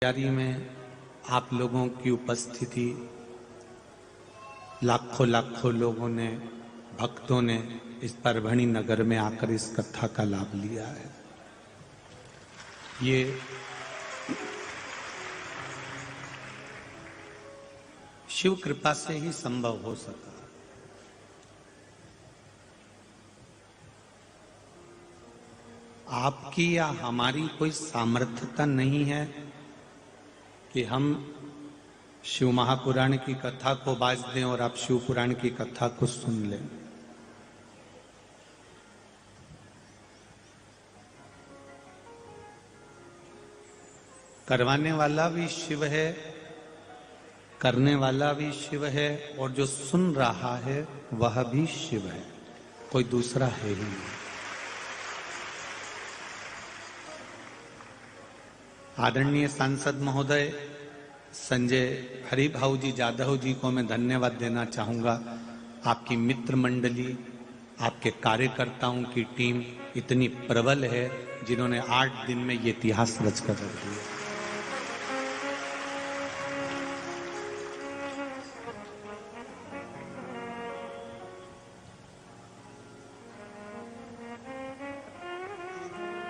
तैयारी में आप लोगों की उपस्थिति, लाखों लाखों लोगों ने, भक्तों ने इस परभणी नगर में आकर इस कथा का लाभ लिया है। ये शिव कृपा से ही संभव हो सका। आपकी या हमारी कोई सामर्थ्यता नहीं है कि हम शिव महापुराण की कथा को बाज दें और आप शिव पुराण की कथा को सुन लें। करवाने वाला भी शिव है, करने वाला भी शिव है, और जो सुन रहा है वह भी शिव है, कोई दूसरा है ही नहीं। आदरणीय सांसद महोदय संजय हरिभाऊ जी जाधव जी को मैं धन्यवाद देना चाहूंगा। आपकी मित्र मंडली, आपके कार्यकर्ताओं की टीम इतनी प्रबल है जिन्होंने 8 दिन में ये इतिहास रच कर रख दिया।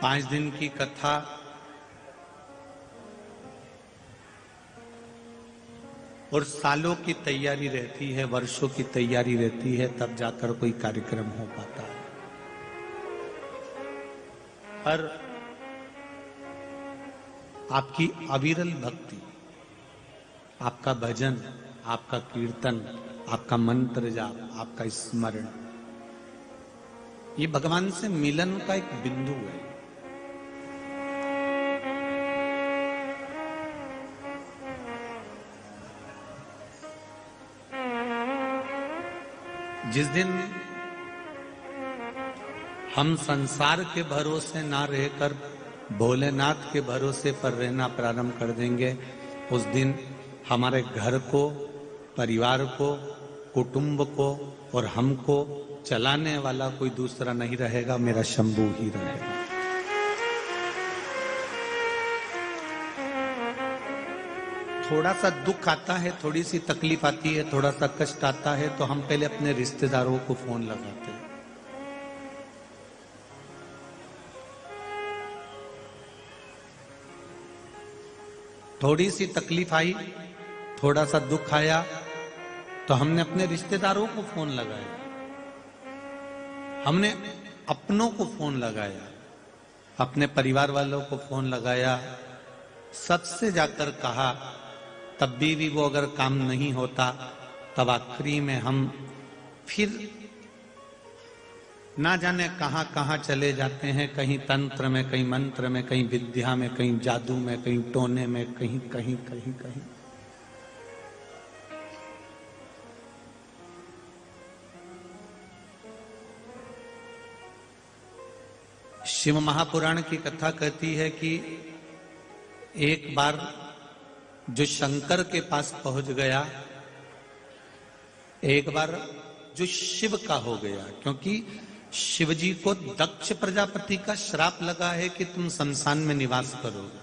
पांच दिन की कथा और सालों की तैयारी रहती है, वर्षों की तैयारी रहती है, तब जाकर कोई कार्यक्रम हो पाता है। पर आपकी अविरल भक्ति, आपका भजन, आपका कीर्तन, आपका मंत्र जाप, आपका स्मरण, ये भगवान से मिलन का एक बिंदु है। जिस दिन हम संसार के भरोसे ना रहकर भोलेनाथ के भरोसे पर रहना प्रारंभ कर देंगे, उस दिन हमारे घर को, परिवार को, कुटुंब को और हमको चलाने वाला कोई दूसरा नहीं रहेगा, मेरा शंभू ही रहेगा। थोड़ा सा दुख आता है, थोड़ी सी तकलीफ आती है, थोड़ा सा कष्ट आता है, तो हम पहले अपने रिश्तेदारों को फोन लगाते हैं। थोड़ी सी तकलीफ आई, थोड़ा सा दुख आया, तो हमने अपने रिश्तेदारों को फोन लगाया, हमने अपनों को फोन लगाया, अपने परिवार वालों को फोन लगाया, सबसे जाकर कहा। तब भी वो अगर काम नहीं होता, तब आखिरी में हम फिर ना जाने कहां कहां चले जाते हैं, कहीं तंत्र में, कहीं मंत्र में, कहीं विद्या में, कहीं जादू में, कहीं टोने में, कहीं कहीं कहीं कहीं। शिव महापुराण की कथा कहती है कि एक बार जो शंकर के पास पहुंच गया, एक बार जो शिव का हो गया, क्योंकि शिव जी को दक्ष प्रजापति का श्राप लगा है कि तुम शमशान में निवास करोगे।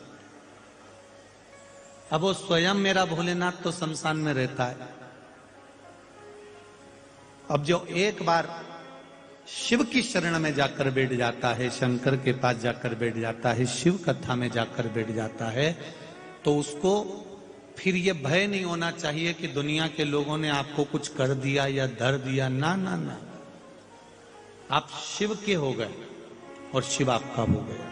अब वो स्वयं मेरा भोलेनाथ तो शमशान में रहता है। अब जो एक बार शिव की शरण में जाकर बैठ जाता है, शंकर के पास जाकर बैठ जाता है, शिव कथा में जाकर बैठ जाता है, तो उसको फिर ये भय नहीं होना चाहिए कि दुनिया के लोगों ने आपको कुछ कर दिया या धर दिया। ना ना ना, आप शिव के हो गए और शिव आपका हो गया।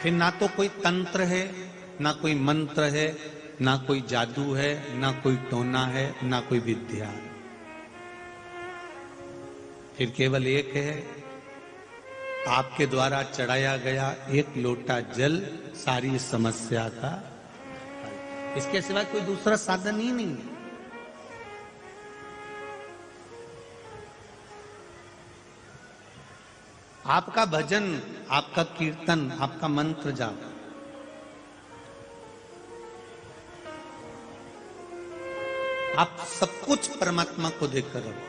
फिर ना तो कोई तंत्र है, ना कोई मंत्र है, ना कोई जादू है, ना कोई टोना है, ना कोई विद्या है। फिर केवल एक है, आपके द्वारा चढ़ाया गया एक लोटा जल सारी समस्या का, इसके सिवा कोई दूसरा साधन ही नहीं है। आपका भजन, आपका कीर्तन, आपका मंत्र जाप, आप सब कुछ परमात्मा को देकर रखो।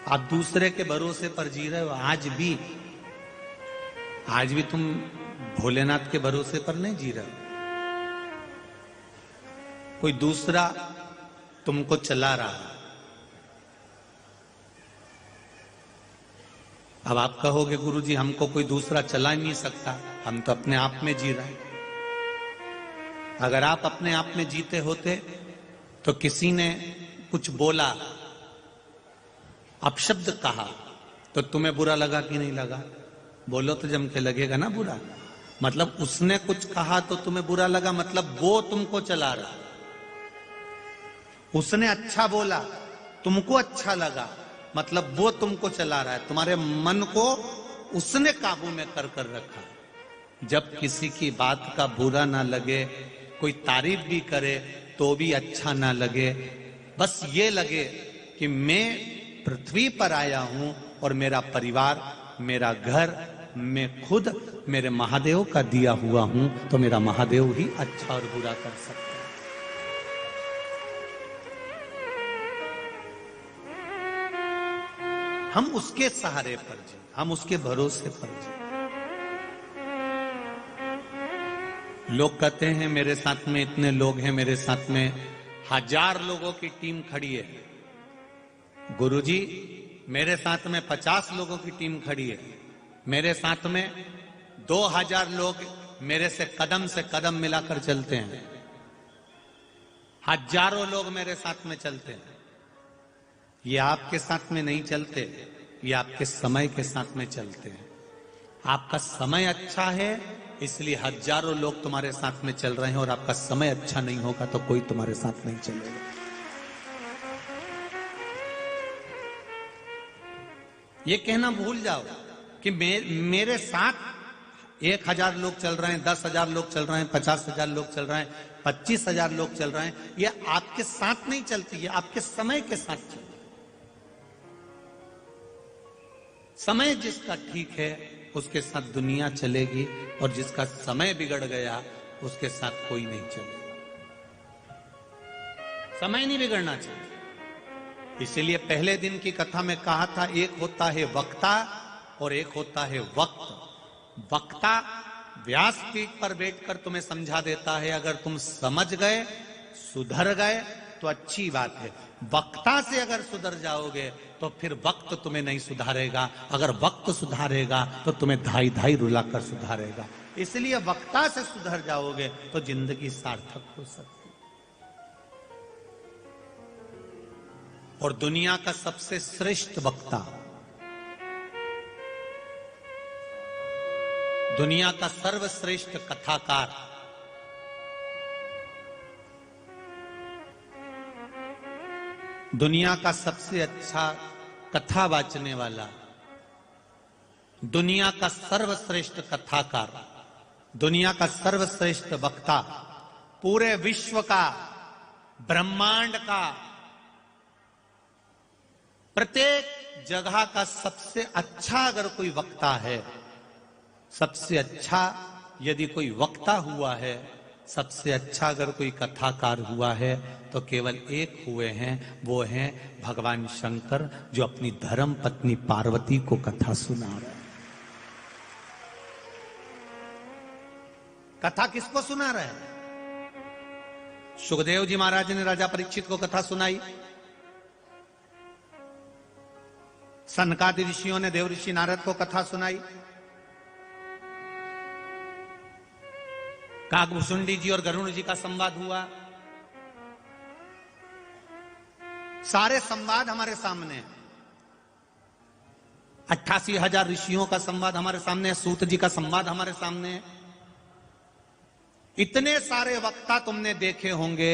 आप दूसरे के भरोसे पर जी रहे हो, आज भी आज भी तुम भोलेनाथ के भरोसे पर नहीं जी रहे, कोई दूसरा तुमको चला रहा। अब आप कहोगे गुरुजी हमको कोई दूसरा चला ही नहीं सकता, हम तो अपने आप में जी रहे हैं। अगर आप अपने आप में जीते होते तो किसी ने कुछ बोला, अपशब्द कहा, तो तुम्हें बुरा लगा कि नहीं लगा? बोलो तो जम के लगेगा ना बुरा। मतलब उसने कुछ कहा तो तुम्हें बुरा लगा, मतलब वो तुमको चला रहा। उसने अच्छा बोला, तुमको अच्छा लगा, मतलब वो तुमको चला रहा है। तुम्हारे मन को उसने काबू में कर कर रखा। जब किसी की बात का बुरा ना लगे, कोई तारीफ भी करे तो भी अच्छा ना लगे, बस ये लगे कि मैं पृथ्वी पर आया हूं और मेरा परिवार, मेरा घर, मैं खुद मेरे महादेव का दिया हुआ हूं, तो मेरा महादेव ही अच्छा और बुरा कर सकता है। हम उसके सहारे पर जी, हम उसके भरोसे पर जी। लोग कहते हैं मेरे साथ में इतने लोग हैं, मेरे साथ में 1000 लोगों की टीम खड़ी है। गुरुजी मेरे साथ में 50 लोगों की टीम खड़ी है, मेरे साथ में 2000 लोग मेरे से कदम मिलाकर चलते हैं, हजारों लोग मेरे साथ में चलते हैं। ये आपके साथ में नहीं चलते, ये आपके समय के साथ में चलते हैं। आपका समय अच्छा है इसलिए हजारों लोग तुम्हारे साथ में चल रहे हैं, और आपका समय अच्छा नहीं होगा तो कोई तुम्हारे साथ नहीं चलेगा। ये कहना भूल जाओ कि मेरे साथ 1000 लोग चल रहे हैं, 10,000 लोग चल रहे हैं, 50,000 लोग चल रहे हैं, 25,000 लोग चल रहे हैं, ये आपके साथ नहीं चलती, ये आपके समय के साथ चलती। समय जिसका ठीक है उसके साथ दुनिया चलेगी, और जिसका समय बिगड़ गया उसके साथ कोई नहीं चलेगा। समय नहीं बिगड़ना चाहिए। इसीलिए पहले दिन की कथा में कहा था, एक होता है वक्ता और एक होता है वक्त। वक्ता व्यासपीठ पर बैठकर तुम्हें समझा देता है, अगर तुम समझ गए, सुधर गए तो अच्छी बात है। वक्ता से अगर सुधर जाओगे तो फिर वक्त तुम्हें नहीं सुधारेगा, अगर वक्त सुधारेगा तो तुम्हें धाई धाई रुलाकर सुधारेगा। इसलिए वक्ता से सुधर जाओगे तो जिंदगी सार्थक हो सकती। और दुनिया का सबसे श्रेष्ठ वक्ता, दुनिया का सर्वश्रेष्ठ कथाकार, दुनिया का सबसे अच्छा कथा वाचने वाला, दुनिया का सर्वश्रेष्ठ कथाकार, दुनिया का सर्वश्रेष्ठ वक्ता, पूरे विश्व का, ब्रह्मांड का, प्रत्येक जगह का सबसे अच्छा अगर कोई वक्ता है, सबसे अच्छा यदि कोई वक्ता हुआ है, सबसे अच्छा अगर कोई कथाकार हुआ है, तो केवल एक हुए हैं, वो हैं भगवान शंकर, जो अपनी धर्म पत्नी पार्वती को कथा सुना रहे हैं। कथा किसको सुना रहे हैं? सुखदेव जी महाराज ने राजा परीक्षित को कथा सुनाई, सनकादि ऋषियों ने देव ऋषि नारद को कथा सुनाई, काकभुसुंडी जी और गरुण जी का संवाद हुआ। सारे संवाद हमारे सामने हैं। 88,000 ऋषियों का संवाद हमारे सामने है, सूत जी का संवाद हमारे सामने है। इतने सारे वक्ता तुमने देखे होंगे,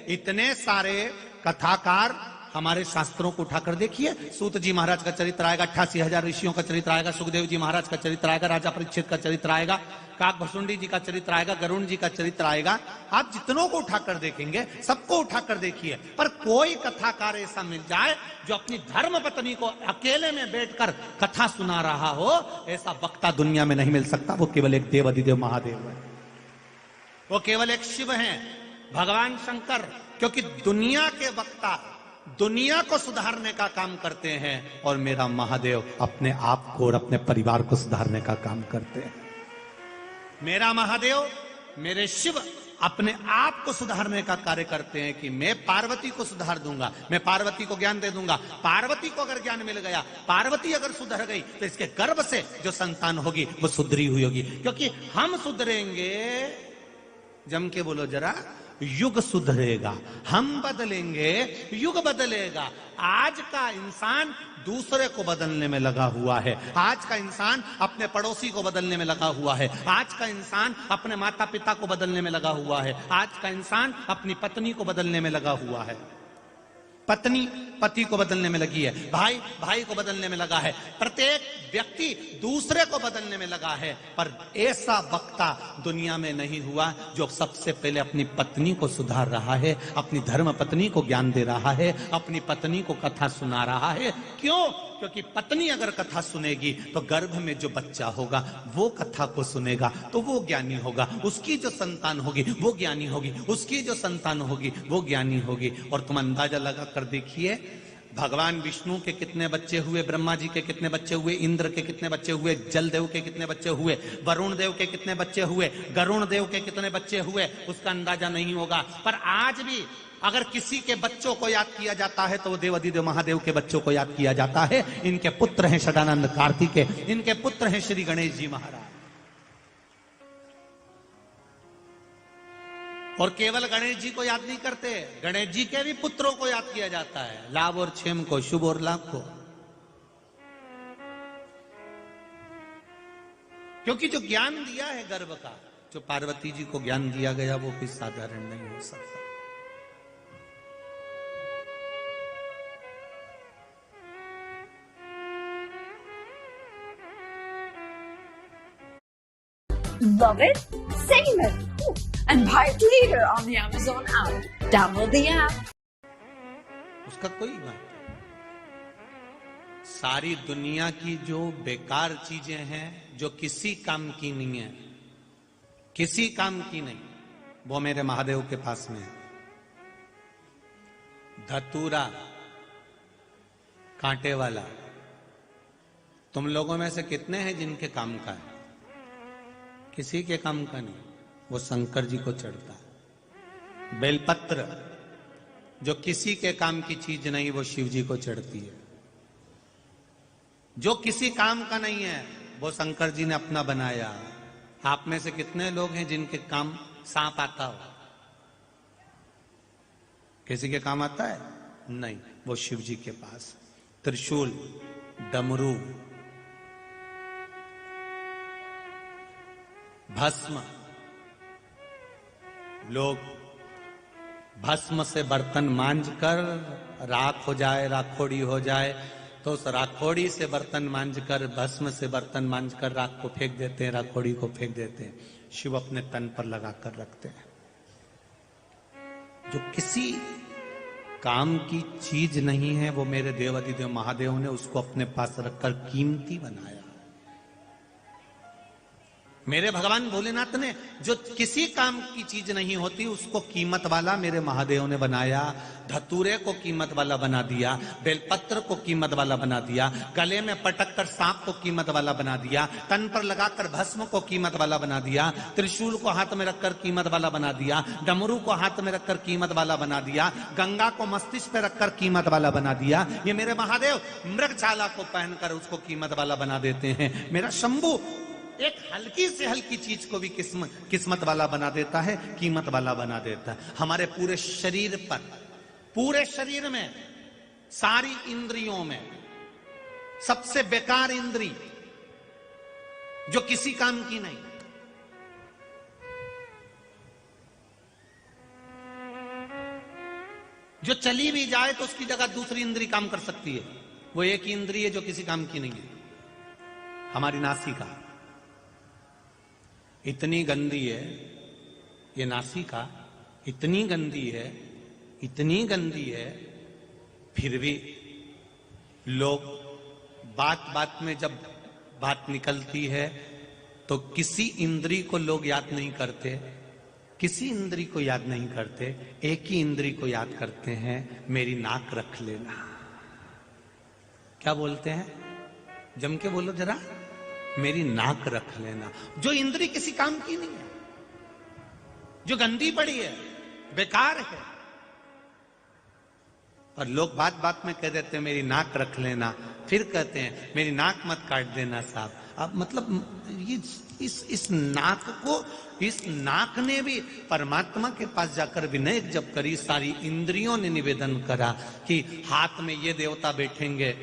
इतने सारे कथाकार हमारे शास्त्रों को उठाकर देखिए। सूत जी महाराज का चरित्र आएगा, 88,000 ऋषियों का चरित्र आएगा, सुखदेव जी महाराज का चरित्र आएगा, राजा परीक्षित का चरित्र आएगा, काकभुसुंडी जी का चरित्र आएगा, गरुण जी का चरित्र आएगा। आप जितनों को उठाकर देखेंगे, सबको उठाकर देखिए, पर कोई कथाकार ऐसा मिल जाए जो अपनी धर्म पत्नी को अकेले में बैठकर कथा सुना रहा हो, ऐसा वक्ता दुनिया में नहीं मिल सकता। वो केवल एक देव अधिदेव महादेव है, वो केवल एक शिव हैं, भगवान शंकर। क्योंकि दुनिया के वक्ता दुनिया को सुधारने का काम करते हैं, और मेरा महादेव अपने आप को और अपने परिवार को सुधारने का काम करते हैं। मेरा महादेव, मेरे शिव अपने आप को सुधारने का कार्य करते हैं कि मैं पार्वती को सुधार दूंगा, मैं पार्वती को ज्ञान दे दूंगा। पार्वती को अगर ज्ञान मिल गया, पार्वती अगर सुधर गई, तो इसके गर्भ से जो संतान होगी वो सुधरी हुई होगी। क्योंकि हम सुधरेंगे, जम के बोलो जरा, युग सुधरेगा। हम बदलेंगे, युग बदलेगा। आज का इंसान दूसरे को बदलने में लगा हुआ है। आज का इंसान अपने पड़ोसी को बदलने में लगा हुआ है। आज का इंसान अपने माता पिता को बदलने में लगा हुआ है। आज का इंसान अपनी पत्नी को बदलने में लगा हुआ है। पत्नी पति को बदलने में लगी है, भाई भाई को बदलने में लगा है, प्रत्येक व्यक्ति दूसरे को बदलने में लगा है। पर ऐसा वक्ता दुनिया में नहीं हुआ जो सबसे पहले अपनी पत्नी को सुधार रहा है, अपनी धर्म पत्नी को ज्ञान दे रहा है, अपनी पत्नी को कथा सुना रहा है। क्यों? क्योंकि पत्नी अगर कथा सुनेगी तो गर्भ में जो बच्चा होगा वो कथा को सुनेगा, तो वो ज्ञानी होगा। उसकी जो संतान होगी वो ज्ञानी होगी, उसकी जो संतान होगी वो ज्ञानी होगी। और तुम अंदाजा लगा कर देखिए, भगवान विष्णु के कितने बच्चे हुए, ब्रह्मा जी के कितने बच्चे हुए, इंद्र के कितने बच्चे हुए, जल देव के कितने बच्चे हुए, वरुण देव के कितने बच्चे हुए, गरुण देव के कितने बच्चे हुए, उसका अंदाजा नहीं होगा। पर आज भी अगर किसी के बच्चों को याद किया जाता है तो वो देवाधिदेव महादेव के बच्चों को याद किया जाता है। इनके पुत्र हैं सदानंद कार्तिकेय, इनके पुत्र हैं श्री गणेश जी महाराज। और केवल गणेश जी को याद नहीं करते, गणेश जी के भी पुत्रों को याद किया जाता है, लाभ और क्षेम को, शुभ और लाभ को। क्योंकि जो ज्ञान दिया है गर्भ का, जो पार्वती जी को ज्ञान दिया गया, वो कोई साधारण नहीं हो सकता। Love it? Same it! And buy it later on the Amazon app. Download the app. उसका कोई बात नहीं। सारी दुनिया की जो बेकार चीजें हैं, जो किसी काम की नहीं है, किसी काम की नहीं, वो मेरे महादेव के पास में है। धतूरा कांटे वाला, तुम लोगों में से कितने हैं जिनके काम का है? किसी के काम का नहीं, वो शंकर जी को चढ़ता है। बेलपत्र जो किसी के काम की चीज नहीं, वो शिव जी को चढ़ती है। जो किसी काम का नहीं है वो शंकर जी ने अपना बनाया। आप में से कितने लोग हैं जिनके काम सांप आता हो? किसी के काम आता है? नहीं, वो शिव जी के पास। त्रिशूल, डमरू, भस्म, लोग भस्म से बर्तन मांज कर राख हो जाए, राखोड़ी हो जाए, तो उस राखोड़ी से बर्तन मांज कर, भस्म से बर्तन मांज कर राख को फेंक देते हैं, राखोड़ी को फेंक देते हैं। शिव अपने तन पर लगा कर रखते हैं। जो किसी काम की चीज नहीं है, वो मेरे देवाधिदेव महादेव ने उसको अपने पास रखकर कीमती बनाया। मेरे भगवान भोलेनाथ ने जो किसी काम की चीज नहीं होती उसको कीमत वाला मेरे महादेव ने बनाया। धतूरे को कीमत वाला बना दिया, बेलपत्र को कीमत वाला बना दिया, गले में पटक कर सांप को कीमत वाला बना दिया, तन पर लगाकर भस्म को कीमत वाला बना दिया, त्रिशूल को हाथ में रखकर कीमत वाला बना दिया, डमरू को हाथ में रखकर कीमत वाला बना दिया, गंगा को मस्तिष्क पे रखकर कीमत वाला बना दिया। ये मेरे महादेव मृगछाला को पहनकर उसको कीमत वाला बना देते हैं। मेरा शंभू एक हल्की से हल्की चीज को भी किस्मत वाला बना देता है, कीमत वाला बना देता है। हमारे पूरे शरीर पर, पूरे शरीर में, सारी इंद्रियों में सबसे बेकार इंद्री जो किसी काम की नहीं, जो चली भी जाए तो उसकी जगह दूसरी इंद्री काम कर सकती है, वो एक ही इंद्री है जो किसी काम की नहीं है, हमारी नासिका। इतनी गंदी है ये नासिका, इतनी गंदी है, इतनी गंदी है, फिर भी लोग बात बात में जब बात निकलती है तो किसी इंद्री को लोग याद नहीं करते, किसी इंद्री को याद नहीं करते, एक ही इंद्री को याद करते हैं, मेरी नाक रख लेना। क्या बोलते हैं? जम के बोलो जरा, मेरी नाक रख लेना। जो इंद्री किसी काम की नहीं है, जो गंदी पड़ी है, बेकार है, और लोग बात बात में कह देते हैं मेरी नाक रख लेना, फिर कहते हैं मेरी नाक मत काट देना साहब। अब मतलब ये इस नाक को, इस नाक ने भी परमात्मा के पास जाकर विनय जब करी, सारी इंद्रियों ने निवेदन करा कि हाथ में ये देवता बैठेंगे,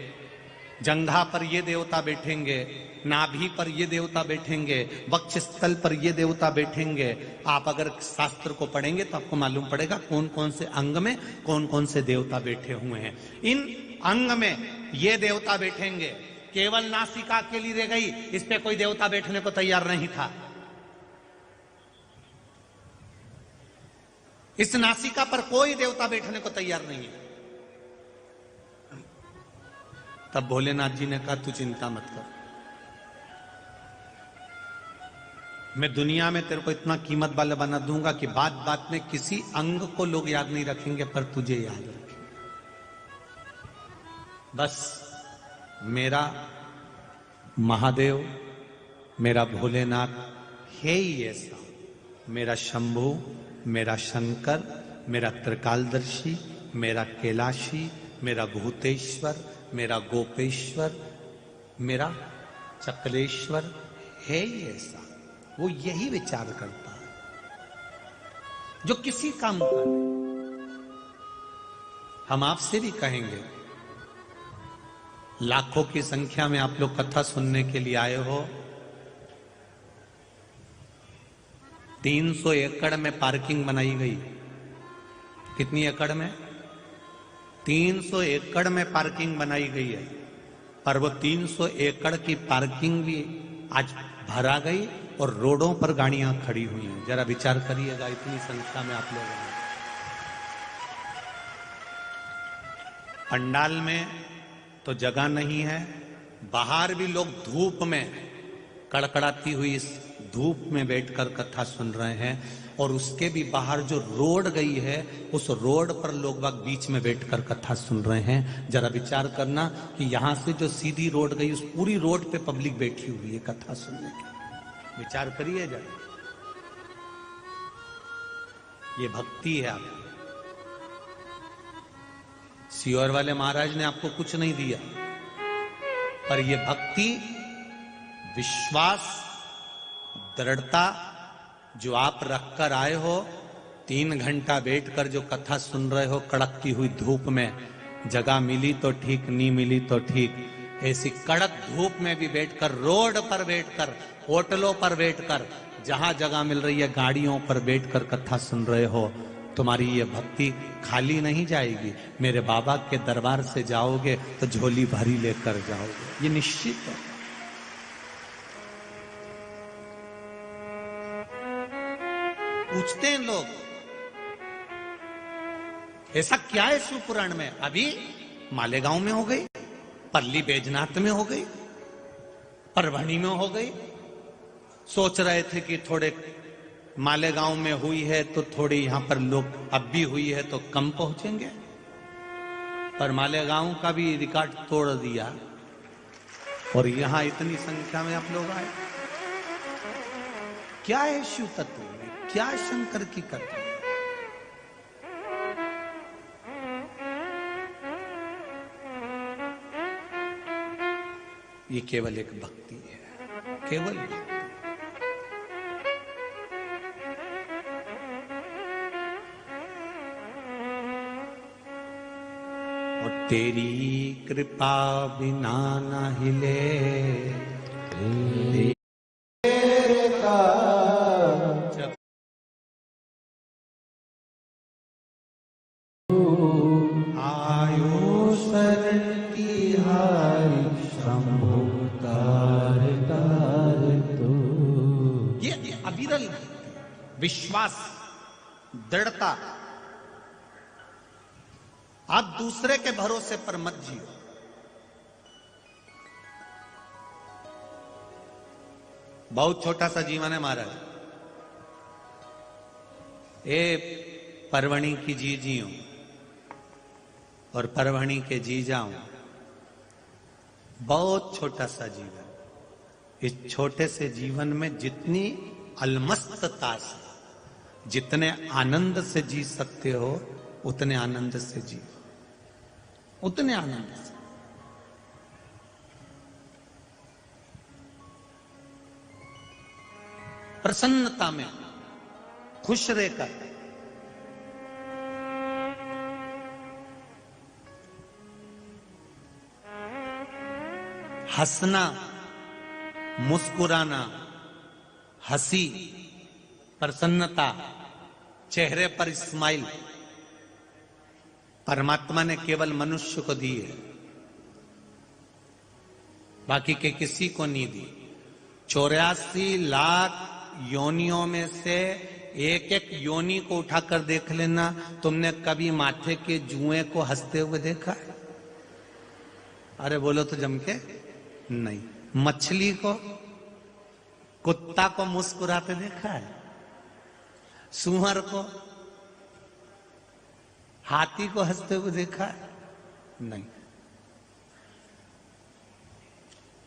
जंघा पर ये देवता बैठेंगे, नाभि पर ये देवता बैठेंगे, वक्षस्थल पर ये देवता बैठेंगे। आप अगर शास्त्र को पढ़ेंगे तो आपको मालूम पड़ेगा कौन कौन से अंग में कौन कौन से देवता बैठे हुए हैं। इन अंग में ये देवता बैठेंगे, केवल नासिका अकेली रह गई, इस पे कोई देवता बैठने को तैयार नहीं था। इस नासिका पर कोई देवता बैठने को तैयार नहीं है। तब भोलेनाथ जी ने कहा तू चिंता मत कर, मैं दुनिया में तेरे को इतना कीमत वाला बना दूंगा कि बात बात में किसी अंग को लोग याद नहीं रखेंगे, पर तुझे याद रखेंगे। बस मेरा महादेव, मेरा भोलेनाथ है ही ऐसा, मेरा शंभु, मेरा शंकर, मेरा त्रिकालदर्शी, मेरा कैलाशी, मेरा भूतेश्वर, मेरा गोपेश्वर, मेरा चकलेश्वर है ही ऐसा। वो यही विचार करता है जो किसी काम का नहीं। हम आपसे भी कहेंगे, लाखों की संख्या में आप लोग कथा सुनने के लिए आए हो, 300 एकड़ में पार्किंग बनाई गई। कितनी एकड़ में? 300 एकड़ में पार्किंग बनाई गई है, पर वो 300 एकड़ की पार्किंग भी आज भरा गई और रोडों पर गाड़ियां खड़ी हुई हैं। जरा विचार करिएगा, इतनी संख्या में आप लोग हैं। पंडाल में तो जगह नहीं है, बाहर भी लोग धूप में, कड़कड़ाती हुई इस धूप में बैठकर कथा सुन रहे हैं, और उसके भी बाहर जो रोड गई है, उस रोड पर लोग बाग बीच में बैठकर कथा सुन रहे हैं। जरा विचार करना कि यहां से जो सीधी रोड गई, उस पूरी रोड पे पब्लिक बैठी हुई है कथा सुनने के। विचार करिए जरा, ये भक्ति है आपकी। सियोर वाले महाराज ने आपको कुछ नहीं दिया, पर ये भक्ति, विश्वास, दृढ़ता जो आप रखकर आए हो, 3 घंटा बैठकर जो कथा सुन रहे हो कड़कती हुई धूप में, जगह मिली तो ठीक, नहीं मिली तो ठीक, ऐसी कड़क धूप में भी बैठकर, रोड पर बैठकर, होटलों पर बैठकर, जहां जगह मिल रही है गाड़ियों पर बैठकर कथा सुन रहे हो, तुम्हारी ये भक्ति खाली नहीं जाएगी। मेरे बाबा के दरबार से जाओगे तो झोली भरी लेकर जाओगे, ये निश्चित है। पूछते हैं लोग, ऐसा क्या है शिव पुराण में? अभी मालेगांव में हो गई, पल्ली बैजनाथ में हो गई, परभणी में हो गई। सोच रहे थे कि थोड़े मालेगांव में हुई है तो थोड़ी यहां पर लोग, अब भी हुई है तो कम पहुंचेंगे, पर मालेगांव का भी रिकॉर्ड तोड़ दिया और यहां इतनी संख्या में आप लोग आए। क्या है शिव तत्व में? क्या शंकर की कथा? ये केवल एक भक्ति है, केवल भक्ति। और तेरी कृपा बिना न हिले विश्वास, दृढ़ता। आप दूसरे के भरोसे पर मत जियो। बहुत छोटा सा जीवन है महाराज। ए परवणी की जी जियो और परवणी के जी जाऊं, बहुत छोटा सा जीवन। इस छोटे से जीवन में जितनी अलमस्तता से, जितने आनंद से जी सकते हो, उतने आनंद से जी, उतने आनंद से। प्रसन्नता में खुश रहकर हंसना, मुस्कुराना, हंसी, प्रसन्नता, चेहरे पर स्माइल परमात्मा ने केवल मनुष्य को दी है, बाकी के किसी को नहीं दी। 84 लाख योनियों में से एक एक योनि को उठाकर देख लेना, तुमने कभी माथे के जुएं को हंसते हुए देखा है? अरे बोलो तो जम के नहीं। मछली को, कुत्ता को मुस्कुराते देखा है? सूअर को, हाथी को हंसते हुए देखा है? नहीं।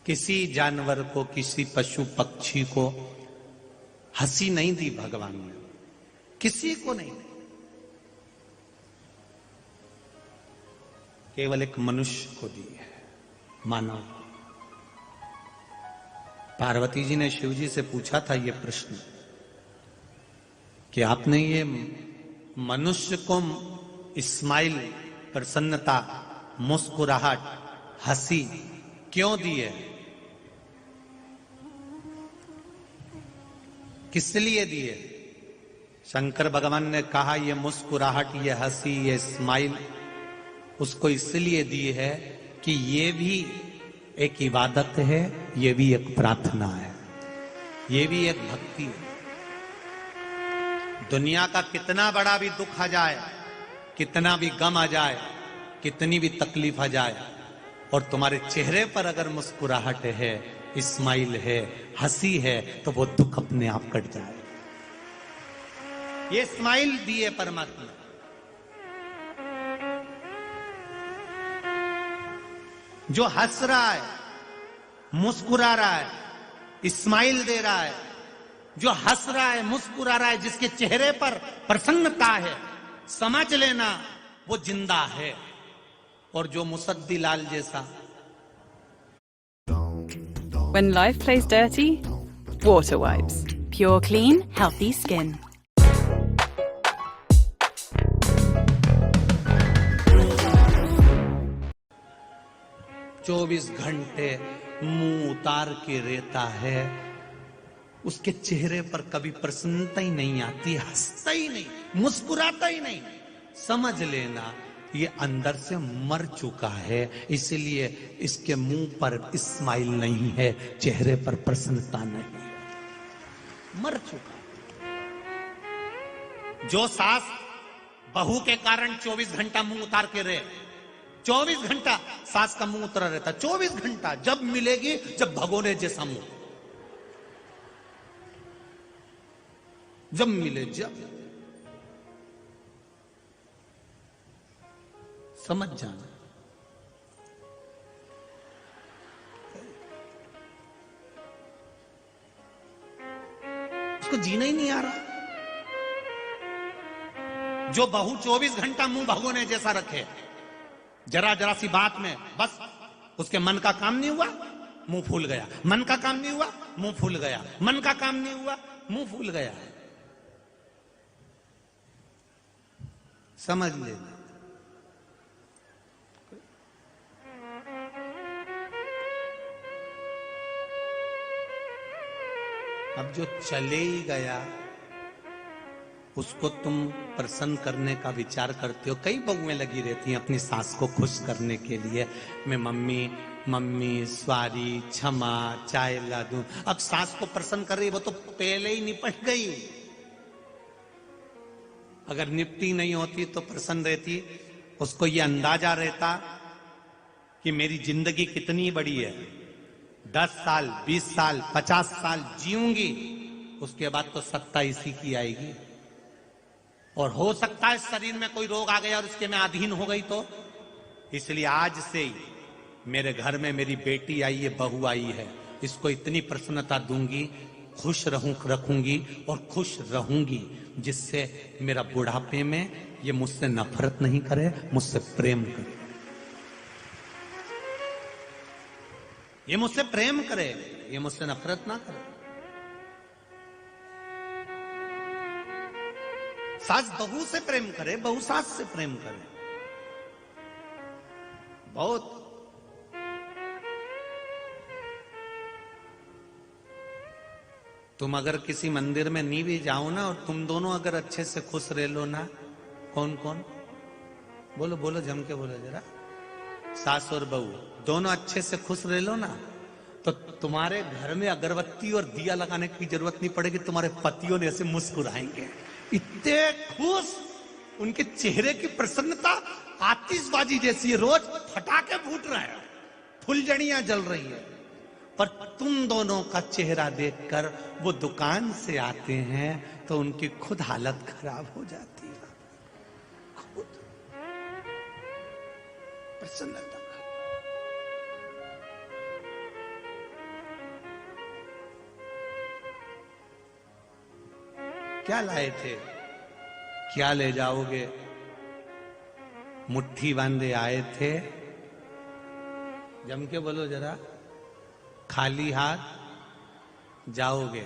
किसी जानवर को, किसी पशु पक्षी को हंसी नहीं दी भगवान ने, किसी को नहीं दी, केवल एक मनुष्य को दी है, मानव। पार्वती जी ने शिव जी से पूछा था ये प्रश्न कि आपने ये मनुष्य को स्माइल, प्रसन्नता, मुस्कुराहट, हंसी क्यों दी है? किस लिए दिए? शंकर भगवान ने कहा ये मुस्कुराहट, ये हंसी, ये स्माइल उसको इसलिए दी है कि ये भी एक इबादत है, ये भी एक प्रार्थना है, ये भी एक भक्ति है। दुनिया का कितना बड़ा भी दुख आ जाए, कितना भी गम आ जाए, कितनी भी तकलीफ आ जाए, और तुम्हारे चेहरे पर अगर मुस्कुराहट है, स्माइल है, हंसी है, तो वो दुख अपने आप कट जाए। ये स्माइल दिए परमात्मा। जो हंस रहा है, मुस्कुरा रहा है, स्माइल दे रहा है, जो हंस रहा है, मुस्कुरा रहा है, जिसके चेहरे पर प्रसन्नता है, समझ लेना वो जिंदा है। और जो मुसद्दी लाल जैसा, When life plays dirty, Water Wipes. Pure, clean, healthy skin. चौबीस घंटे मुंह उतार के रहता है, उसके चेहरे पर कभी प्रसन्नता ही नहीं आती, हंसता ही नहीं, मुस्कुराता ही नहीं। समझ लेना ये अंदर से मर चुका है, इसलिए इसके मुंह पर स्माइल नहीं है, चेहरे पर प्रसन्नता नहीं है, मर चुका। जो सास बहू के कारण 24 घंटा मुंह उतार के रहे, 24 घंटा सास का मुंह उतरा रहता, 24 घंटा, जब मिलेगी जब भगोने जैसा मुंह, जब मिले जब, समझ जाना। उसको जीना ही नहीं आ रहा। जो बहू 24 घंटा मुंह भगोने जैसा रखे, जरा जरा सी बात में बस उसके मन का काम नहीं हुआ, मुंह फूल गया, मन का काम नहीं हुआ, मुंह फूल गया, मन का काम नहीं हुआ, मुंह फूल गया। समझ लेना। अब जो चले ही गया उसको तुम प्रसन्न करने का विचार करते हो। कई बहुएं लगी रहती हैं अपनी सास को खुश करने के लिए, मैं मम्मी मम्मी सॉरी, क्षमा, चाय ला दूं। अब सास को प्रसन्न कर रही, वो तो पहले ही निपट गई। अगर निपटी नहीं होती तो प्रसन्न रहती, उसको ये अंदाजा रहता कि मेरी जिंदगी कितनी बड़ी है, 10 साल 20 साल 50 साल जीऊंगी, उसके बाद तो सत्ता इसी की आएगी। और हो सकता है शरीर में कोई रोग आ गया और इसके मैं अधीन हो गई तो। इसलिए आज से ही मेरे घर में मेरी बेटी आई है, बहू आई है, इसको इतनी प्रसन्नता दूंगी, खुश रखूंगी और खुश रहूंगी, जिससे मेरा बुढ़ापे में ये मुझसे नफरत नहीं करे, मुझसे प्रेम करे। ये मुझसे प्रेम करे, ये मुझसे नफरत ना करे। सास बहू से प्रेम करे, बहू सास से प्रेम करे। बहुत तुम अगर किसी मंदिर में नहीं भी जाओ ना, और तुम दोनों अगर अच्छे से खुश रह लो ना, कौन कौन बोलो बोलो, जम के बोलो जरा, सास और बहू दोनों अच्छे से खुश रह लो ना, तो तुम्हारे घर में अगरबत्ती और दिया लगाने की जरूरत नहीं पड़ेगी। तुम्हारे पतियों ने ऐसे मुस्कुराएंगे, इतने खुश, उनके चेहरे की प्रसन्नता आतिशबाजी जैसी है, रोज फटाके फूट रहे हैं, फुलझड़ियां जल रही है, पर तुम दोनों का चेहरा देखकर वो दुकान से आते हैं तो उनकी खुद हालत खराब हो जाती है, खुद प्रसन्नता। क्या लाए थे, क्या ले जाओगे? मुट्ठी बांधे आए थे, जम के बोलो जरा, खाली हाथ जाओगे।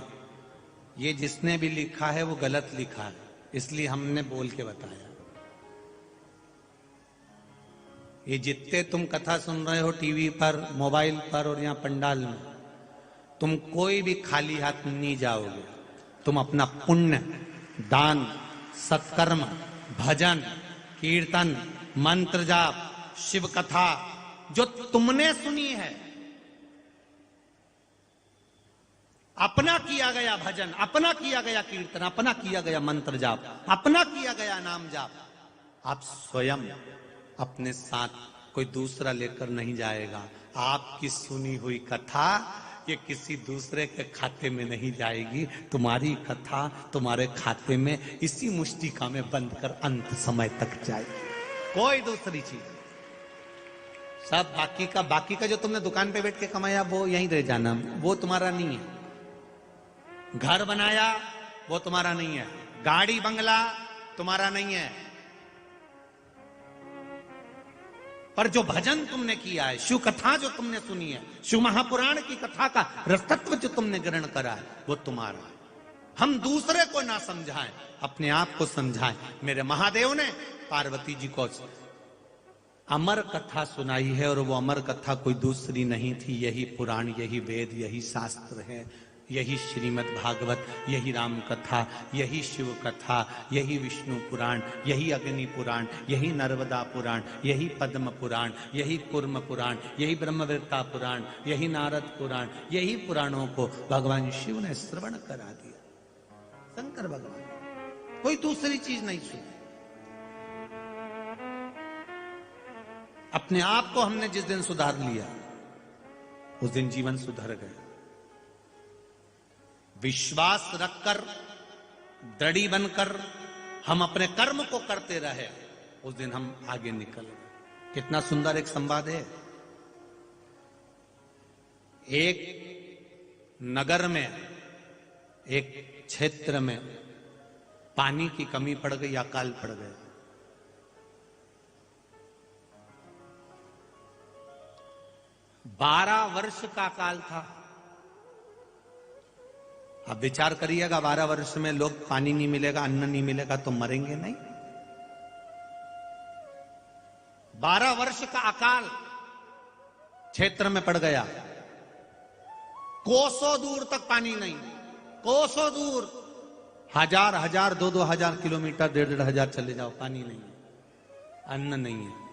ये जिसने भी लिखा है वो गलत लिखा है, इसलिए हमने बोल के बताया। ये जितने तुम कथा सुन रहे हो टीवी पर, मोबाइल पर और यहाँ पंडाल में, तुम कोई भी खाली हाथ नहीं जाओगे। तुम अपना पुण्य, दान, सत्कर्म, भजन, कीर्तन, मंत्र जाप, शिव कथा जो तुमने सुनी है, अपना किया गया भजन, अपना किया गया कीर्तन, अपना किया गया मंत्र जाप, अपना किया गया नाम जाप, आप स्वयं अपने साथ, कोई दूसरा लेकर नहीं जाएगा। आपकी सुनी हुई कथा ये किसी दूसरे के खाते में नहीं जाएगी। तुम्हारी कथा तुम्हारे खाते में इसी मुष्टिका में बंद कर अंत समय तक जाएगी। कोई दूसरी चीज सब बाकी का जो तुमने दुकान पे बैठ के कमाया वो यहीं रह जाना, वो तुम्हारा नहीं है। घर बनाया वो तुम्हारा नहीं है, गाड़ी बंगला तुम्हारा नहीं है, पर जो भजन तुमने किया है, शिव कथा जो तुमने सुनी है, शिव महापुराण की कथा का रसतत्व जो तुमने ग्रहण करा है, वो तुम्हारा है। हम दूसरे को ना समझाएं, अपने आप को समझाएं। मेरे महादेव ने पार्वती जी को अमर कथा सुनाई है, और वो अमर कथा कोई दूसरी नहीं थी। यही पुराण, यही वेद, यही शास्त्र है, यही श्रीमद् भागवत, यही राम कथा, यही शिव कथा, यही विष्णु पुराण, यही अग्नि पुराण, यही नर्मदा पुराण, यही पद्म पुराण, यही कूर्म पुराण, यही ब्रह्मवृत्ता पुराण, यही नारद पुराण, यही पुराणों को भगवान शिव ने श्रवण करा दिया। शंकर भगवान कोई दूसरी चीज नहीं सुनी। अपने आप को हमने जिस दिन सुधार लिया, उस दिन जीवन सुधर गया। विश्वास रखकर, दृढ़ी बनकर हम अपने कर्म को करते रहे, उस दिन हम आगे निकल गए। कितना सुंदर एक संवाद है। एक नगर में, एक क्षेत्र में पानी की कमी पड़ गई, अकाल पड़ गया। बारह वर्ष का अकाल था। अब विचार करिएगा, 12 वर्ष में लोग पानी नहीं मिलेगा, अन्न नहीं मिलेगा तो मरेंगे नहीं। 12 वर्ष का अकाल क्षेत्र में पड़ गया। कोसों दूर तक पानी नहीं, कोसों दूर, हजार 2,000 किलोमीटर, 1,500 चले जाओ, पानी नहीं है, अन्न नहीं है।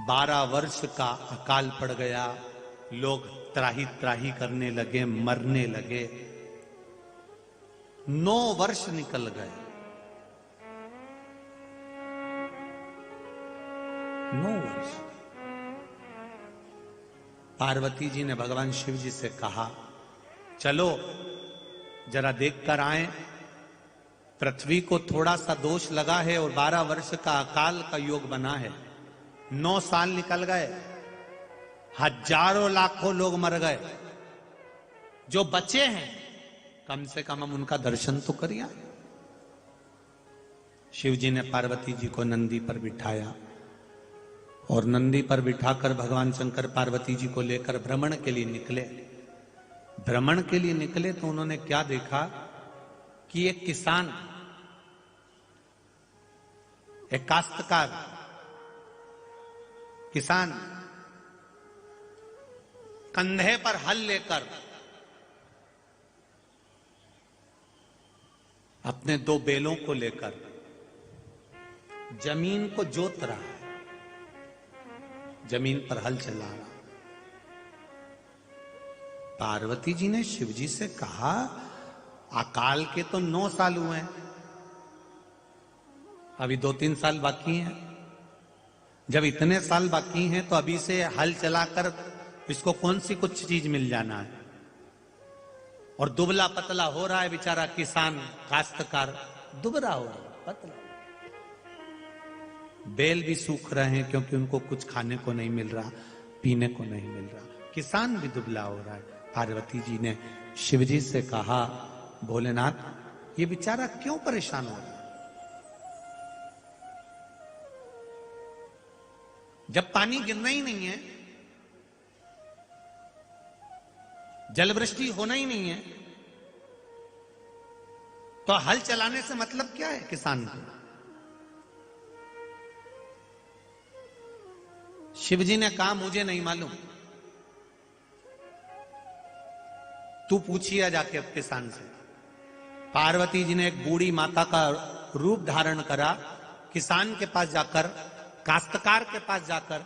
12 वर्ष का अकाल पड़ गया। लोग त्राही त्राही करने लगे, मरने लगे। 9 वर्ष निकल गए। 9 वर्ष। पार्वती जी ने भगवान शिव जी से कहा, चलो जरा देख कर आए। पृथ्वी को थोड़ा सा दोष लगा है और 12 वर्ष का अकाल का योग बना है। 9 साल निकल गए, हजारों लाखों लोग मर गए। जो बचे हैं कम से कम हम उनका दर्शन तो करिए। शिव जी ने पार्वती जी को नंदी पर बिठाया और नंदी पर बिठाकर भगवान शंकर पार्वती जी को लेकर भ्रमण के लिए निकले। भ्रमण के लिए निकले तो उन्होंने क्या देखा कि एक किसान, एक काश्तकार किसान कंधे पर हल लेकर अपने 2 बैलों को लेकर जमीन को जोत रहा है, जमीन पर हल चला रहा। पार्वती जी ने शिव जी से कहा, अकाल के तो 9 साल हुए हैं, अभी 2-3 साल बाकी हैं। जब इतने साल बाकी हैं तो अभी से हल चलाकर इसको कौन सी कुछ चीज मिल जाना है। और दुबला पतला हो रहा है बेचारा किसान, काश्तकार दुबला हो रहा है, पतला। बैल भी सूख रहे हैं क्योंकि उनको कुछ खाने को नहीं मिल रहा, पीने को नहीं मिल रहा, किसान भी दुबला हो रहा है। पार्वती जी ने शिव जी से कहा, भोलेनाथ ये बेचारा क्यों परेशान हो रहा है? जब पानी गिरना ही नहीं है, जलवृष्टि होना ही नहीं है, तो हल चलाने से मतलब क्या है किसान को? शिव जी ने कहा, मुझे नहीं मालूम, तू पूछिए जाके अब किसान से। पार्वती जी ने एक बूढ़ी माता का रूप धारण करा, किसान के पास जाकर, काश्तकार के पास जाकर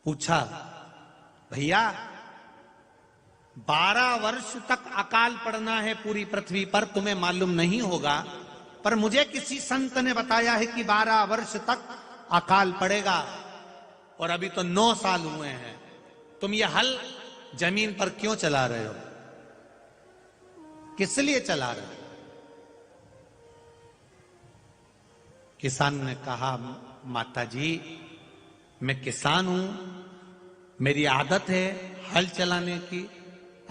पूछा, भैया 12 वर्ष तक अकाल पड़ना है पूरी पृथ्वी पर, तुम्हें मालूम नहीं होगा, पर मुझे किसी संत ने बताया है कि 12 वर्ष तक अकाल पड़ेगा और अभी तो 9 साल हुए हैं, तुम ये हल जमीन पर क्यों चला रहे हो? किस लिए चला रहे हो? किसान ने कहा, माता जी मैं किसान हूं, मेरी आदत है हल चलाने की,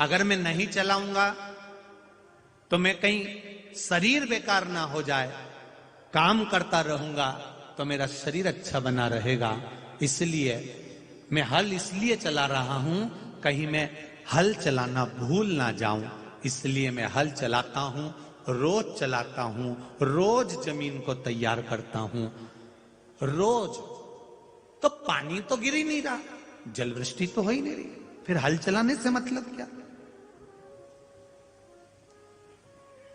अगर मैं नहीं चलाऊंगा तो मैं कहीं शरीर बेकार ना हो जाए, काम करता रहूंगा तो मेरा शरीर अच्छा बना रहेगा, इसलिए मैं हल इसलिए चला रहा हूं कहीं मैं हल चलाना भूल ना जाऊं, इसलिए मैं हल चलाता हूं, रोज चलाता हूं, रोज जमीन को तैयार करता हूं, रोज। तो पानी तो गिर ही नहीं रहा, जलवृष्टि तो हो ही नहीं रही, फिर हल चलाने से मतलब क्या?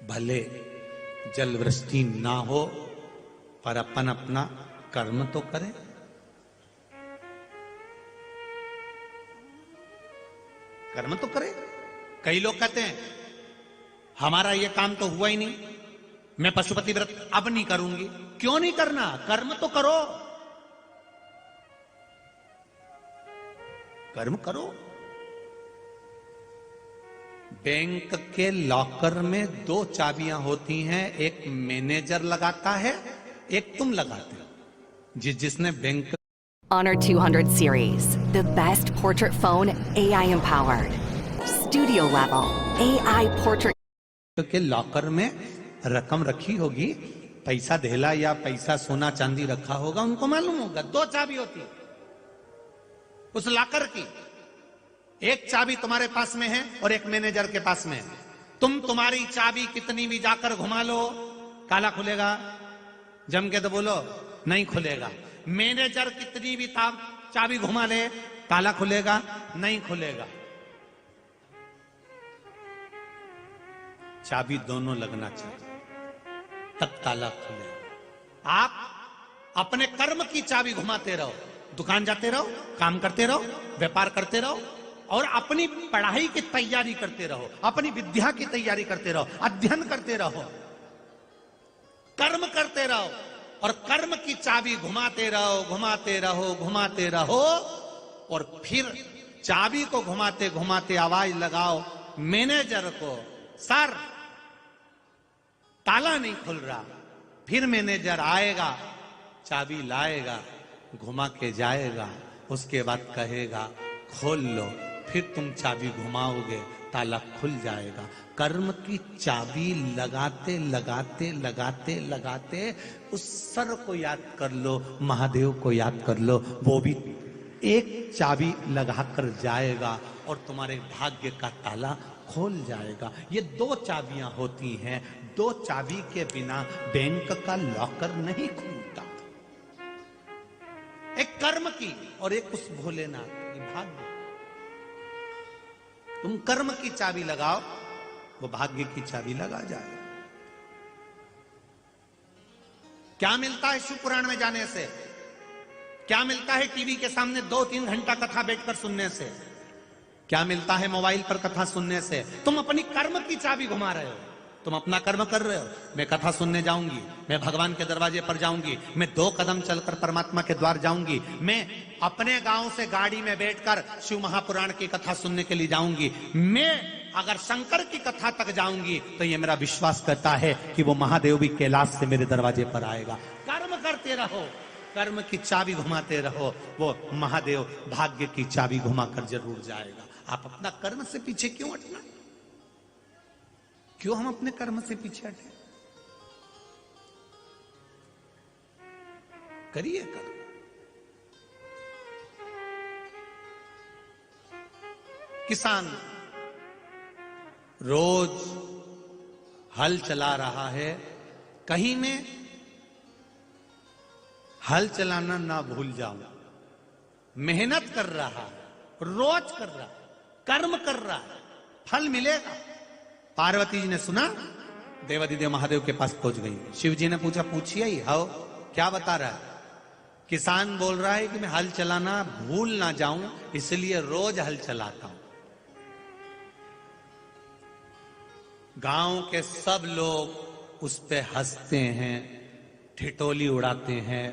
भले जलवृष्टि ना हो पर अपन अपना कर्म तो करें। कर्म तो करें। कई लोग कहते हैं हमारा ये काम तो हुआ ही नहीं, मैं पशुपति व्रत अब नहीं करूंगी। क्यों नहीं करना? कर्म तो करो, कर्म करो। बैंक के लॉकर में 2 चाबियां होती हैं, एक मैनेजर लगाता है, एक तुम लगाते हो। जिसने bank Honor 200 series, the best portrait phone AI empowered. Studio level AI portrait के लॉकर में रकम रखी होगी, पैसा धेला या पैसा सोना चांदी रखा होगा, उनको मालूम होगा। 2 चाबी होती है उस लॉकर की, एक चाबी तुम्हारे पास में है और एक मैनेजर के पास में है। तुम्हारी चाबी कितनी भी जाकर घुमा लो, ताला खुलेगा? जम के तो बोलो, नहीं खुलेगा। मैनेजर कितनी भी चाबी घुमा ले, ताला खुलेगा? नहीं खुलेगा। चाबी दोनों लगना चाहिए, तब ताला खुलेगा। आप अपने कर्म की चाबी घुमाते रहो, दुकान जाते रहो, काम करते रहो, व्यापार करते रहो और अपनी पढ़ाई की तैयारी करते रहो, अपनी विद्या की तैयारी करते रहो, अध्ययन करते रहो, कर्म करते रहो और कर्म की चाबी घुमाते रहो, घुमाते रहो, घुमाते रहो। और फिर चाबी को घुमाते घुमाते आवाज लगाओ मैनेजर को, सर ताला नहीं खुल रहा। फिर मैनेजर आएगा, चाबी लाएगा, घुमा के जाएगा, उसके बाद कहेगा खोल लो। फिर तुम चाबी घुमाओगे, ताला खुल जाएगा। कर्म की चाबी लगाते लगाते लगाते लगाते उस सर को याद कर लो, महादेव को याद कर लो, वो भी एक चाबी लगाकर जाएगा और तुम्हारे भाग्य का ताला खोल जाएगा। ये दो चाबियां होती हैं, दो चाबी के बिना बैंक का लॉकर नहीं खुलता। एक कर्म की और एक उस भोलेनाथ की। भाग्य, तुम कर्म की चाबी लगाओ, वो भाग्य की चाबी लगा जाए। क्या मिलता है शिव पुराण में जाने से? क्या मिलता है टीवी के सामने 2-3 घंटा कथा बैठकर सुनने से? क्या मिलता है मोबाइल पर कथा सुनने से? तुम अपनी कर्म की चाबी घुमा रहे हो। तुम अपना कर्म कर रहे हो, मैं कथा सुनने जाऊंगी, मैं भगवान के दरवाजे पर जाऊंगी, मैं 2 कदम चलकर परमात्मा के द्वार जाऊंगी, मैं अपने गांव से गाड़ी में बैठकर शिव महापुराण की कथा सुनने के लिए जाऊंगी, मैं अगर शंकर की कथा तक जाऊंगी तो ये मेरा विश्वास करता है कि वो महादेव भी कैलाश से मेरे दरवाजे पर आएगा। कर्म करते रहो, कर्म की चाबी घुमाते रहो, वो महादेव भाग्य की चाबी घुमाकर जरूर जाएगा। आप अपना कर्म से पीछे क्यों हटना? क्यों हम अपने कर्म से पीछे हटे? करिए कर्म। किसान रोज हल चला रहा है, कहीं में हल चलाना ना भूल जाऊं, मेहनत कर रहा है, रोज कर रहा है, कर्म कर रहा है, फल मिलेगा। पार्वती जी ने सुना, देवादिदेव महादेव के पास पहुंच गई। शिव जी ने पूछा, पूछिए ही, हाउ क्या बता रहा है? किसान बोल रहा है कि मैं हल चलाना भूल ना जाऊं, इसलिए रोज हल चलाता हूं। गांव के सब लोग उस पे हंसते हैं, ठिठोली उड़ाते हैं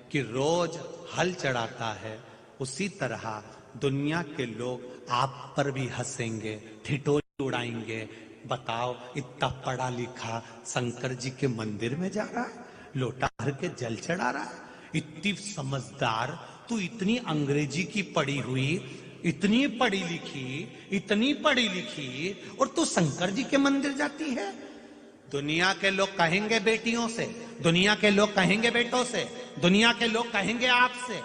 कि रोज हल चढ़ाता है। उसी तरह दुनिया के लोग आप पर भी हंसेंगे, ठिठोली उड़ाएंगे। बताओ, इतना पढ़ा लिखा शंकर जी के मंदिर में जा रहा है, लोटा भर के जल चढ़ा रहा है, इतनी समझदार तू, इतनी अंग्रेजी की पढ़ी हुई, इतनी पढ़ी लिखी, इतनी पढ़ी लिखी, और तू शंकर जी के मंदिर जाती है। दुनिया के लोग कहेंगे बेटियों से, दुनिया के लोग कहेंगे बेटों से, दुनिया के लोग कहेंगे आपसे,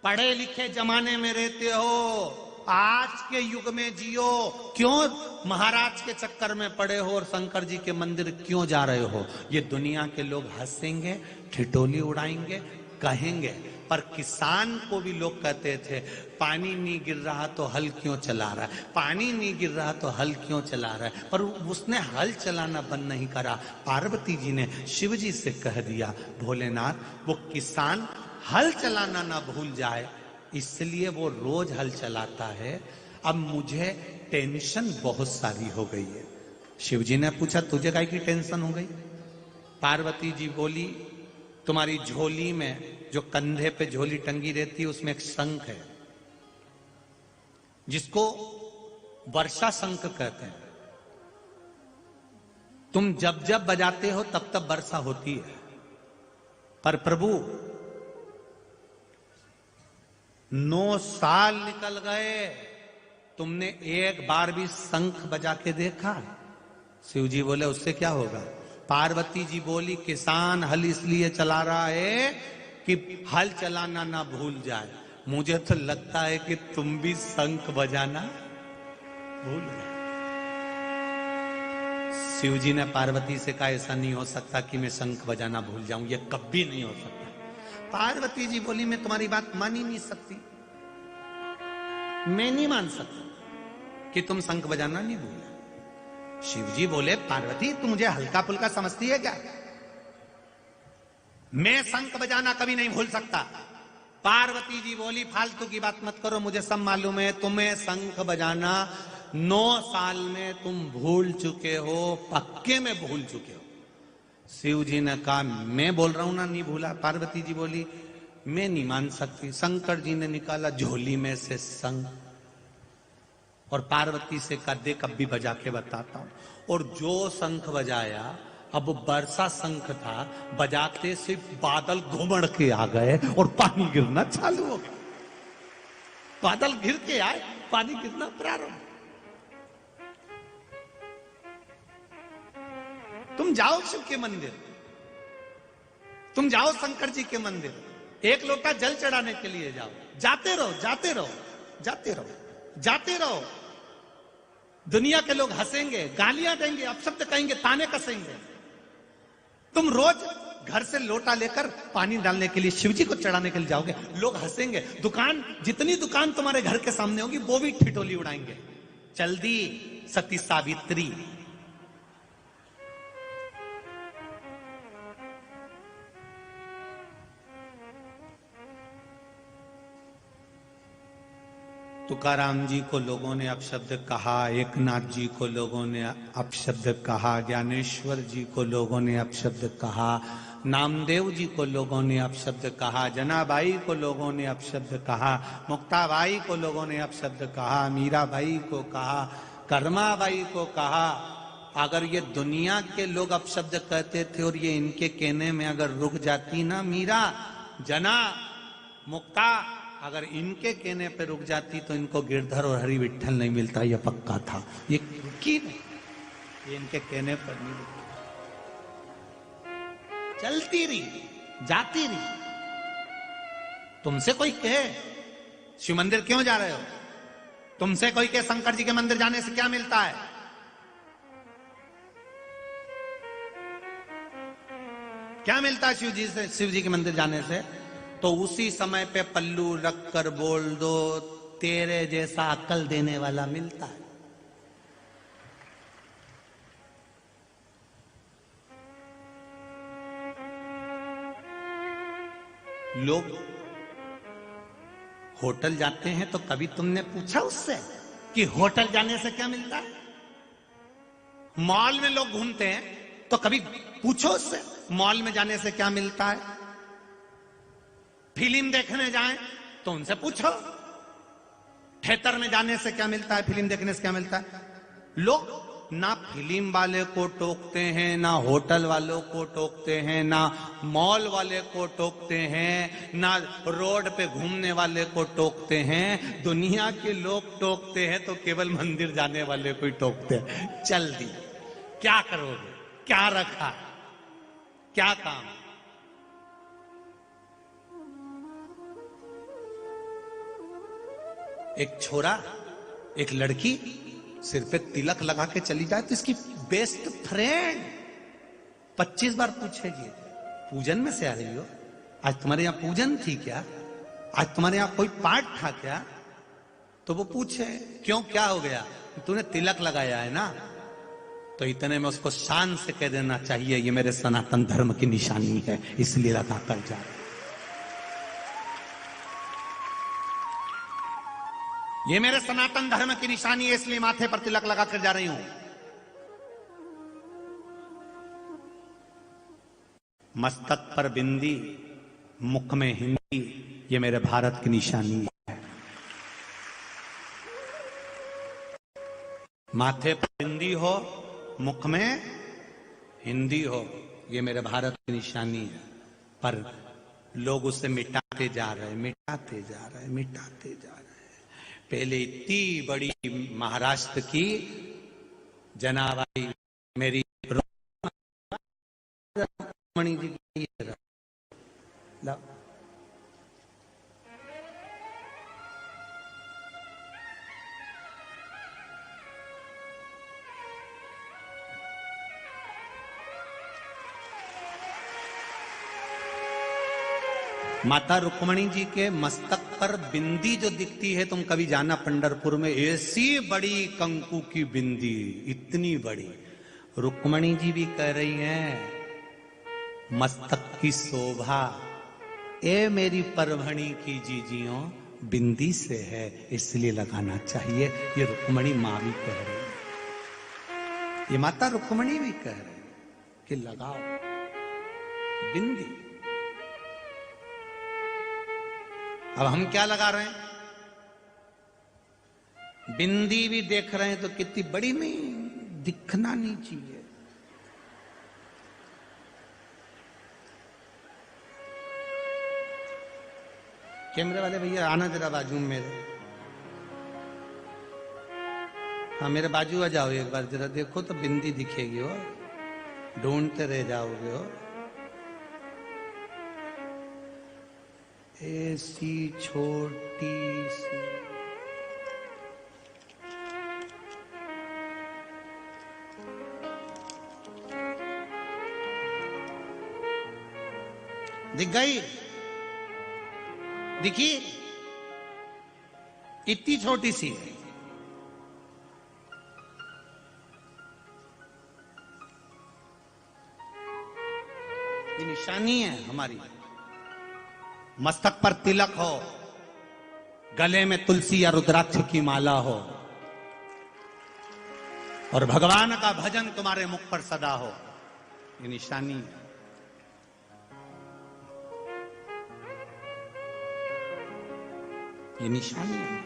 पढ़े लिखे जमाने में रहते हो, आज के युग में जियो, क्यों महाराज के चक्कर में पड़े हो और शंकर जी के मंदिर क्यों जा रहे हो? ये दुनिया के लोग हंसेंगे, ठिठोली उड़ाएंगे, कहेंगे। पर किसान को भी लोग कहते थे, पानी नहीं गिर रहा तो हल क्यों चला रहा है, पानी नहीं गिर रहा तो हल क्यों चला रहा है, पर उसने हल चलाना बंद नहीं करा। पार्वती जी ने शिव जी से कह दिया, भोलेनाथ वो किसान हल चलाना ना भूल जाए, इसलिए वो रोज हल चलाता है। अब मुझे टेंशन बहुत सारी हो गई है। शिव जी ने पूछा, तुझे काहे की टेंशन हो गई? पार्वती जी बोली, तुम्हारी झोली में, जो कंधे पे झोली टंगी रहती है, उसमें एक शंख है, जिसको वर्षा शंख कहते हैं। तुम जब जब बजाते हो तब तब वर्षा होती है। पर प्रभु 9 साल निकल गए, तुमने एक बार भी शंख बजा के देखा? शिव जी बोले, उससे क्या होगा? पार्वती जी बोली, किसान हल इसलिए चला रहा है कि हल चलाना ना भूल जाए। मुझे तो लगता है कि तुम भी शंख बजाना भूल गए। शिव जी ने पार्वती से कहा, ऐसा नहीं हो सकता कि मैं शंख बजाना भूल जाऊं, ये कभी नहीं हो सकता। पार्वती जी बोली, मैं तुम्हारी बात मान ही नहीं सकती, मैं नहीं मान सकती कि तुम शंख बजाना नहीं भूले। शिव जी बोले, पार्वती तू मुझे हल्का फुल्का समझती है क्या? मैं शंख बजाना कभी नहीं भूल सकता। पार्वती जी बोली, फालतू की बात मत करो, मुझे सब मालूम है, तुम्हें शंख बजाना 9 साल में तुम भूल चुके हो, पक्के में भूल चुके हो। शिव जी ने कहा, मैं बोल रहा हूं ना नहीं भूला। पार्वती जी बोली, मैं नहीं मान सकती। शंकर जी ने निकाला झोली में से शंख और पार्वती से कहा, देख अब भी बजा के बताता हूं। और जो शंख बजाया, अब वर्षा शंख था, बजाते से बादल घुमड़ के आ गए और पानी गिरना चालू हो गया। बादल घिर के आए, पानी गिरना प्रारंभ। तुम जाओ शिव के मंदिर, तुम जाओ शंकर जी के मंदिर, एक लोटा जल चढ़ाने के लिए जाओ, जाते रहो जाते रहो जाते रहो जाते रहो। दुनिया के लोग हंसेंगे, गालियां देंगे, अपशब्द कहेंगे, ताने कसेंगे। तुम रोज घर से लोटा लेकर पानी डालने के लिए शिव जी को चढ़ाने के लिए जाओगे, लोग हंसेंगे। दुकान, जितनी दुकान तुम्हारे घर के सामने होगी वो भी ठिठोली उड़ाएंगे। चल दी सती सावित्री। तुकाराम जी को लोगों ने अपशब्द कहा, एकनाथ जी को लोगों ने अपशब्द कहा, ज्ञानेश्वर जी को लोगों ने अपशब्द कहा, नामदेव जी को लोगों ने अपशब्द कहा, जनाबाई को लोगों ने अपशब्द कहा, मुक्ताबाई को लोगों ने अपशब्द कहा, मीराबाई को कहा, कर्माबाई को कहा। अगर ये दुनिया के लोग अपशब्द कहते थे और ये इनके कहने में अगर रुक जाती ना मीरा, जना, मुक्ता, अगर इनके कहने पे रुक जाती तो इनको गिरधर और हरि विठल नहीं मिलता, ये पक्का था। ये रुकी नहीं, ये इनके कहने पर नहीं रुकी, चलती रही, जाती रही। तुमसे कोई कहे शिव मंदिर क्यों जा रहे हो, तुमसे कोई कहे शंकर जी के मंदिर जाने से क्या मिलता है, क्या मिलता है शिव जी के मंदिर जाने से, तो उसी समय पे पल्लू रख कर बोल दो, तेरे जैसा अक्ल देने वाला मिलता है। लोग होटल जाते हैं तो कभी तुमने पूछा उससे कि होटल जाने से क्या मिलता है? मॉल में लोग घूमते हैं तो कभी पूछो उससे मॉल में जाने से क्या मिलता है? फिल्म देखने जाएं तो उनसे पूछो थिएटर में जाने से क्या मिलता है, फिल्म देखने से क्या मिलता है। लोग ना फिल्म वाले को टोकते हैं, ना होटल वालों को टोकते हैं, ना मॉल वाले को टोकते हैं, ना रोड पे घूमने वाले को टोकते हैं। दुनिया के लोग टोकते हैं तो केवल मंदिर जाने वाले को ही टोकते हैं। चल दी, क्या करोगे, क्या रखा, क्या काम। एक छोरा, एक लड़की सिर पे तिलक लगा के चली जाए तो इसकी बेस्ट फ्रेंड 25 बार पूछेगी, पूजन में से आ रही हो, आज तुम्हारे यहां पूजन थी क्या, आज तुम्हारे यहां कोई पाठ था क्या? तो वो पूछे क्यों, क्या हो गया, तूने तिलक लगाया है ना। तो इतने में उसको शान से कह देना चाहिए ये मेरे सनातन धर्म की निशानी है, इसलिए लगा कर जा रहे, ये मेरे सनातन धर्म की निशानी है इसलिए माथे पर तिलक लगा कर जा रही हूं। मस्तक पर बिंदी, मुख में हिंदी, ये मेरे भारत की निशानी है। माथे पर बिंदी हो, मुख में हिंदी हो, ये मेरे भारत की निशानी है। पर लोग उसे मिटाते जा रहे, मिटाते जा रहे, मिटाते जा रहे। पहले इतनी बड़ी महाराष्ट्र की जनाबाई मेरी रुक्मणी जी की माता रुक्मणी जी के मस्तक पर बिंदी जो दिखती है, तुम कभी जाना पंढरपुर में, ऐसी बड़ी कंकु की बिंदी, इतनी बड़ी। रुक्मणी जी भी कह रही हैं मस्तक की शोभा ए मेरी परभणी की जीजियों बिंदी से है, इसलिए लगाना चाहिए। ये रुक्मणी माँ भी कह रही है, ये माता रुक्मणी भी कह रही है कि लगाओ बिंदी। अब हम क्या लगा रहे हैं, बिंदी भी देख रहे हैं तो कितनी बड़ी नहीं, दिखना नहीं चाहिए। कैमरे वाले भैया आना जरा बाजू में मेरे, हाँ मेरे बाजू आ जाओ एक बार जरा, देखो तो बिंदी दिखेगी। वो ढूंढते रह जाओगे हो। ऐसी छोटी सी दिख गई, दिखी, इतनी छोटी सी है। ये निशानी है हमारी। मस्तक पर तिलक हो, गले में तुलसी या रुद्राक्ष की माला हो, और भगवान का भजन तुम्हारे मुख पर सदा हो, ये निशानी है। ये निशानी है।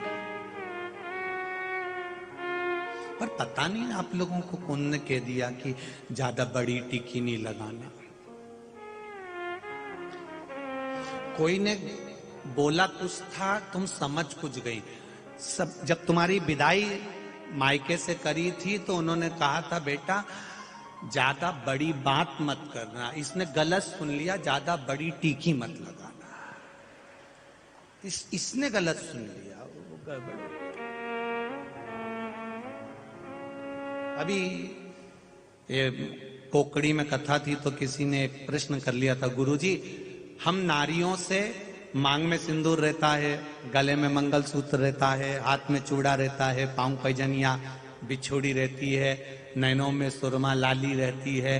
पर पता नहीं आप लोगों को कौन ने कह दिया कि ज्यादा बड़ी टिकी नहीं लगाना। कोई ने बोला कुछ था, तुम समझ कुछ गई। सब जब तुम्हारी विदाई मायके से करी थी तो उन्होंने कहा था बेटा ज्यादा बड़ी बात मत करना। इसने गलत सुन लिया, ज्यादा बड़ी टीकी मत लगाना। इसने गलत सुन लिया, वो गड़बड़। अभी ये कोकड़ी में कथा थी तो किसी ने एक प्रश्न कर लिया था, गुरुजी हम नारियों से मांग में सिंदूर रहता है, गले में मंगलसूत्र रहता है, हाथ में चूड़ा रहता है, पांव पैजनिया बिछोड़ी रहती है, नैनों में सुरमा लाली रहती है।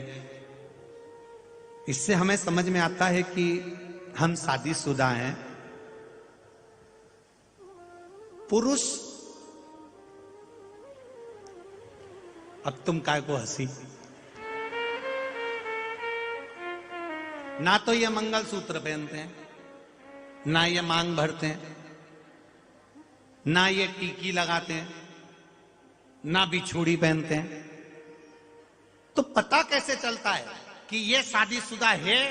इससे हमें समझ में आता है कि हम शादीशुदा हैं। पुरुष, अब तुम काय को हंसी, ना तो ये मंगलसूत्र पहनते हैं, ना ये मांग भरते हैं, ना ये टीकी लगाते हैं, ना बिछुड़ी पहनते हैं। तो पता कैसे चलता है कि ये शादीशुदा है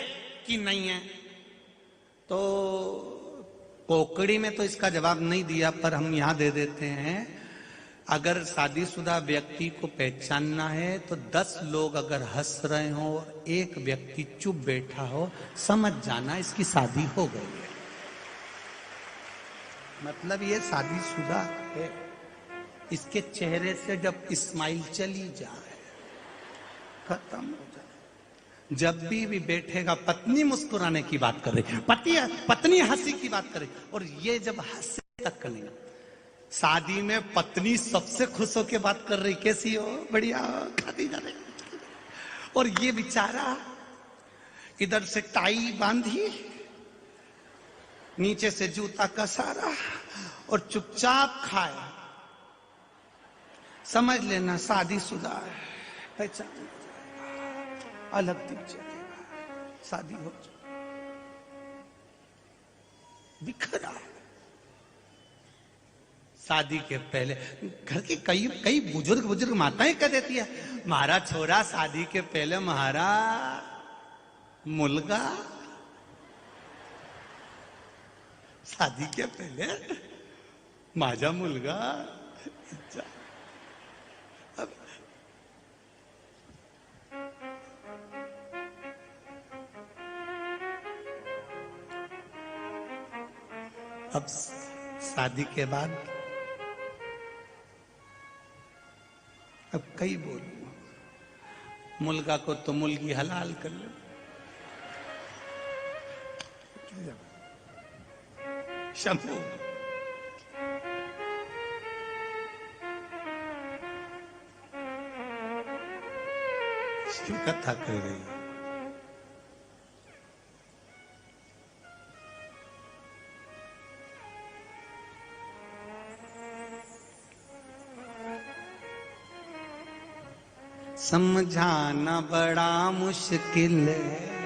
कि नहीं है? तो कोकड़ी में तो इसका जवाब नहीं दिया, पर हम यहां दे देते हैं। अगर शादीशुदा व्यक्ति को पहचानना है तो 10 लोग अगर हंस रहे हो और एक व्यक्ति चुप बैठा हो, समझ जाना इसकी शादी हो गई है। मतलब ये शादीशुदा है। इसके चेहरे से जब स्माइल चली जाए, खत्म हो जाए। जब भी बैठेगा पत्नी मुस्कुराने की बात कर रही, पत्नी हंसी की बात करे, और ये जब हंसे तक नहीं। शादी में पत्नी सबसे खुश होकर बात कर रही, कैसी हो, बढ़िया, खाती जा रही, और ये बेचारा इधर से टाई बांधी, नीचे से जूता कसारा और चुपचाप खाए। समझ लेना शादीशुदा है, पहचान अलग दिख जाएगा, शादी हो जाए। बिखरा शादी के पहले घर की कई बुजुर्ग माताएं कह देती है, मारा छोरा शादी के पहले महारा मुलगा, शादी के पहले माझा मुलगा। अब शादी के बाद अब कई बोलूं, मुलगा को तो मुलगी हलाल कर लो। शंभू शिव कथा कर रही है। समझाना बड़ा मुश्किल है,